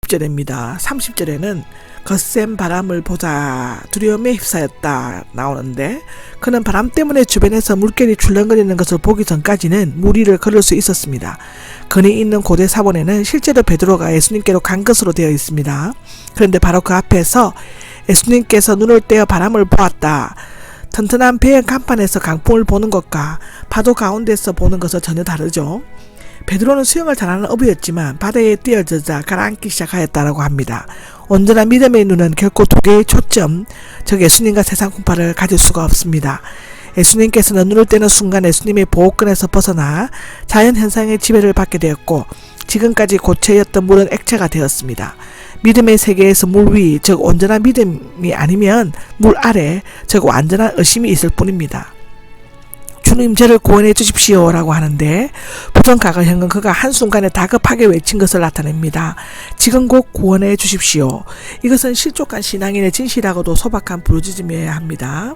30절입니다. 30절에는 거센 바람을 보자 두려움에 휩싸였다 나오는데, 그는 바람 때문에 주변에서 물결이 출렁거리는 것을 보기 전까지는 물 위를 걸을 수 있었습니다. 그는 있는 고대 사본에는 실제로 베드로가 예수님께로 간 것으로 되어 있습니다. 그런데 바로 그 앞에서 예수님께서 눈을 떼어 바람을 보았다. 튼튼한 배의 간판에서 강풍을 보는 것과 파도 가운데서 보는 것은 전혀 다르죠. 베드로는 수영을 잘하는 어부였지만 바다에 뛰어들자 가라앉기 시작하였다라고 합니다. 온전한 믿음의 눈은 결코 두 개의 초점, 즉 예수님과 세상 풍파를 가질 수가 없습니다. 예수님께서는 눈을 떼는 순간 예수님의 보호권에서 벗어나 자연현상의 지배를 받게 되었고, 지금까지 고체였던 물은 액체가 되었습니다. 믿음의 세계에서 물 위, 즉 온전한 믿음이 아니면 물 아래, 즉 완전한 의심이 있을 뿐입니다. 주님 저를 구원해 주십시오 라고 하는데, 부정각을 향한 그가 한순간에 다급하게 외친 것을 나타냅니다. 지금 곧 구원해 주십시오. 이것은 실족한 신앙인의 진실하고도 소박한 부르짖음이어야 합니다.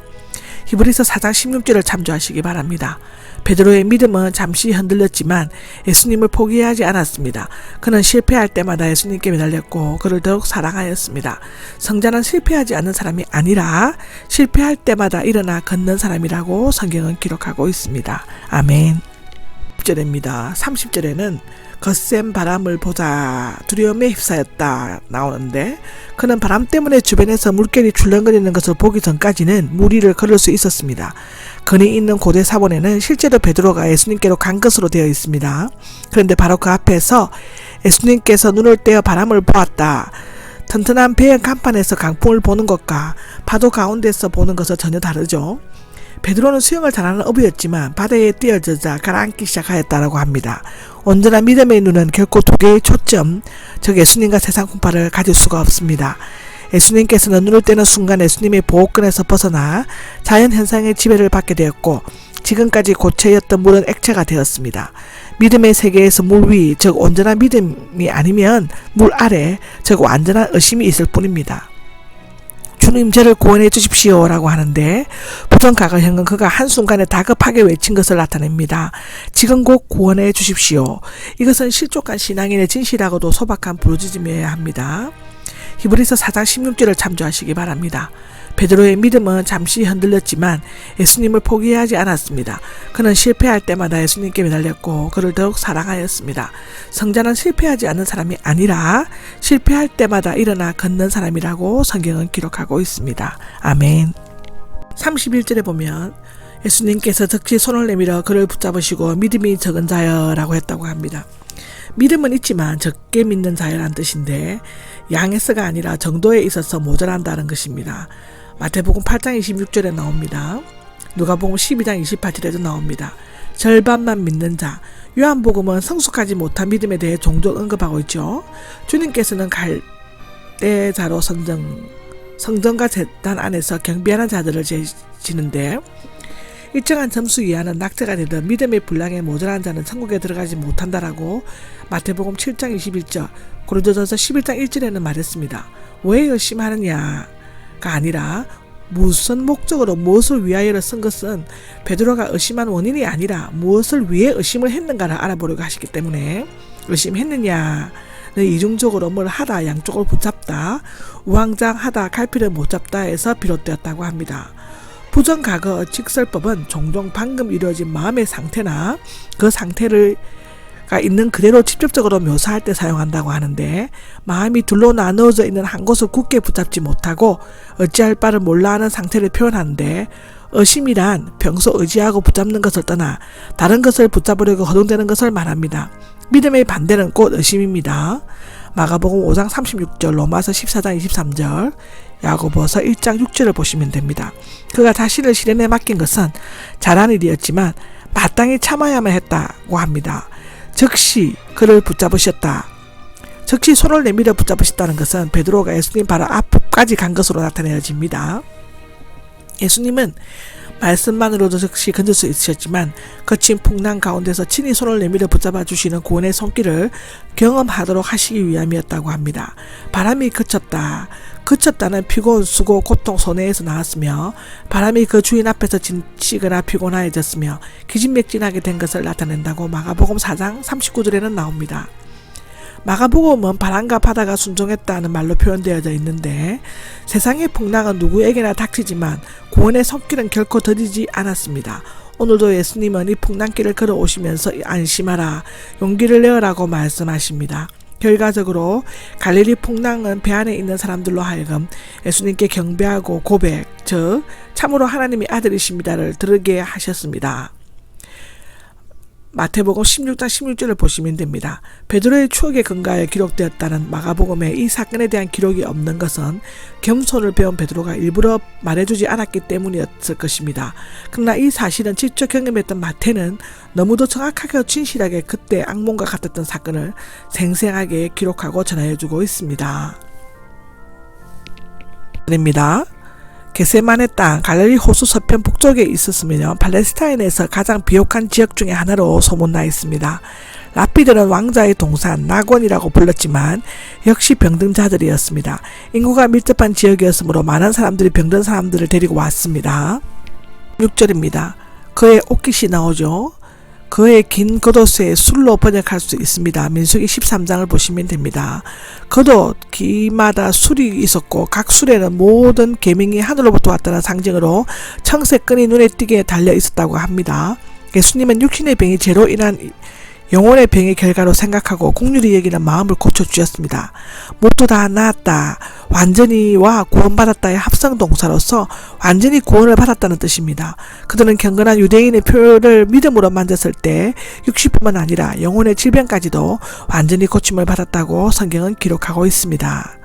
히브리서 4장 16절을 참조하시기 바랍니다. 베드로의 믿음은 잠시 흔들렸지만 예수님을 포기하지 않았습니다. 그는 실패할 때마다 예수님께 매달렸고 그를 더욱 사랑하였습니다. 성자는 실패하지 않는 사람이 아니라 실패할 때마다 일어나 걷는 사람이라고 성경은 기록하고 있습니다. 아멘. 30절입니다. 30절에는 거센 바람을 보자 두려움에 휩싸였다 나오는데, 그는 바람 때문에 주변에서 물결이 출렁거리는 것을 보기 전까지는 물 위를 걸을 수 있었습니다. 그는 있는 고대 사본에는 실제로 베드로가 예수님께로 간 것으로 되어 있습니다. 그런데 바로 그 앞에서 예수님께서 눈을 떼어 바람을 보았다. 튼튼한 배의 간판에서 강풍을 보는 것과 파도 가운데서 보는 것은 전혀 다르죠. 베드로는 수영을 잘하는 어부였지만 바다에 뛰어들자 가라앉기 시작하였다라고 합니다. 온전한 믿음의 눈은 결코 두 개의 초점, 즉 예수님과 세상 풍파를 가질 수가 없습니다. 예수님께서는 눈을 떼는 순간 예수님의 보호권에서 벗어나 자연현상의 지배를 받게 되었고, 지금까지 고체였던 물은 액체가 되었습니다. 믿음의 세계에서 물 위, 즉 온전한 믿음이 아니면 물 아래, 즉 완전한 의심이 있을 뿐입니다. 주님 저를 구원해 주십시오 라고 하는데, 부정각을 향한 그가 한순간에 다급하게 외친 것을 나타냅니다. 지금 곧 구원해 주십시오. 이것은 실족한 신앙인의 진실하고도 소박한 부르짖음이어야 합니다. 히브리서 4장 16절을 참조하시기 바랍니다. 베드로의 믿음은 잠시 흔들렸지만 예수님을 포기하지 않았습니다. 그는 실패할 때마다 예수님께 매달렸고 그를 더욱 사랑하였습니다. 성자는 실패하지 않는 사람이 아니라 실패할 때마다 일어나 걷는 사람이라고 성경은 기록하고 있습니다. 아멘. 31절에 보면 예수님께서 즉시 손을 내밀어 그를 붙잡으시고 믿음이 적은 자여라고 했다고 합니다. 믿음은 있지만 적게 믿는 자여란 뜻인데, 양에서가 아니라 정도에 있어서 모자란다는 것입니다. 마태복음 8장 26절에 나옵니다. 누가복음 12장 28절에도 나옵니다. 절반만 믿는 자. 요한복음은 성숙하지 못한 믿음에 대해 종종 언급하고 있죠. 주님께서는 갈대자로 성전과 제단 안에서 경비하는 자들을 재시는데, 일정한 점수 이하는 낙제가 되듯 믿음의 분량에 모자란 자는 천국에 들어가지 못한다라고 마태복음 7장 21절, 고린도전서 11장 1절에는 말했습니다. 왜 의심하느냐가 아니라 무슨 목적으로 무엇을 위하여를 쓴 것은 베드로가 의심한 원인이 아니라 무엇을 위해 의심을 했는가를 알아보려고 하시기 때문에, 의심했느냐는 이중적으로 뭘 하다, 양쪽을 붙잡다, 우왕좌왕하다, 갈피를 못 잡다에서 비롯되었다고 합니다. 부정과거 직설법은 종종 방금 이루어진 마음의 상태나 그 상태를 있는 그대로 직접적으로 묘사할 때 사용한다고 하는데, 마음이 둘로 나누어져 있는 한 곳을 굳게 붙잡지 못하고 어찌할 바를 몰라 하는 상태를 표현하는데, 의심이란 평소 의지하고 붙잡는 것을 떠나 다른 것을 붙잡으려고 허둥대는 것을 말합니다. 믿음의 반대는 곧 의심입니다. 마가복음 5장 36절, 로마서 14장 23절, 야고보서 1장 6절을 보시면 됩니다. 그가 자신을 시련에 맡긴 것은 잘한 일이었지만 마땅히 참아야만 했다고 합니다. 즉시 그를 붙잡으셨다. 즉시 손을 내밀어 붙잡으셨다는 것은 베드로가 예수님 바로 앞까지 간 것으로 나타내어집니다. 예수님은 말씀만으로도 즉시 건질 수 있으셨지만 거친 풍랑 가운데서 친히 손을 내밀어 붙잡아 주시는 구원의 손길을 경험하도록 하시기 위함이었다고 합니다. 바람이 그쳤다. 그쳤다는 피곤, 수고, 고통, 손해에서 나왔으며, 바람이 그 주인 앞에서 지치거나 피곤하여졌으며 기진맥진하게 된 것을 나타낸다고 마가복음 4장 39절에는 나옵니다. 마가복음은 바람과 바다가 순종했다는 말로 표현되어져 있는데 세상의 풍랑은 누구에게나 닥치지만 구원의 손길은 결코 더디지 않았습니다. 오늘도 예수님은 이 풍랑길을 걸어오시면서 안심하라, 용기를 내어라고 말씀하십니다. 결과적으로 갈릴리 풍랑은 배 안에 있는 사람들로 하여금 예수님께 경배하고 고백, 즉 참으로 하나님의 아들이십니다를 들으게 하셨습니다. 마태복음 16장 16절을 보시면 됩니다. 베드로의 추억에 근거하여 기록되었다는 마가복음에 이 사건에 대한 기록이 없는 것은 겸손을 배운 베드로가 일부러 말해주지 않았기 때문이었을 것입니다. 그러나 이 사실은 직접 경험했던 마태는 너무도 정확하게 진실하게 그때 악몽과 같았던 사건을 생생하게 기록하고 전해주고 있습니다. 입니다. 겟세마네 땅 갈릴리 호수 서편 북쪽에 있었으며 팔레스타인에서 가장 비옥한 지역 중에 하나로 소문나 있습니다. 랍비들은 왕자의 동산 낙원이라고 불렀지만 역시 병든 자들이었습니다. 인구가 밀접한 지역이었으므로 많은 사람들이 병든 사람들을 데리고 왔습니다. 6절입니다. 그의 옷깃이 나오죠. 그의 긴 겉옷에 술로 번역할 수 있습니다. 민수기 13장을 보시면 됩니다. 겉옷 귀마다 술이 있었고 각 술에는 모든 계명이 하늘로부터 왔다는 상징으로 청색 끈이 눈에 띄게 달려 있었다고 합니다. 예수님은 육신의 병이 죄로 인한 영혼의 병의 결과로 생각하고 긍휼히 여기는 마음을 고쳐주셨습니다. 모두 다 나았다, 완전히와 구원받았다의 합성동사로서 완전히 구원을 받았다는 뜻입니다. 그들은 경건한 유대인의 표를 믿음으로 만졌을 때 육신뿐만 아니라 영혼의 질병까지도 완전히 고침을 받았다고 성경은 기록하고 있습니다.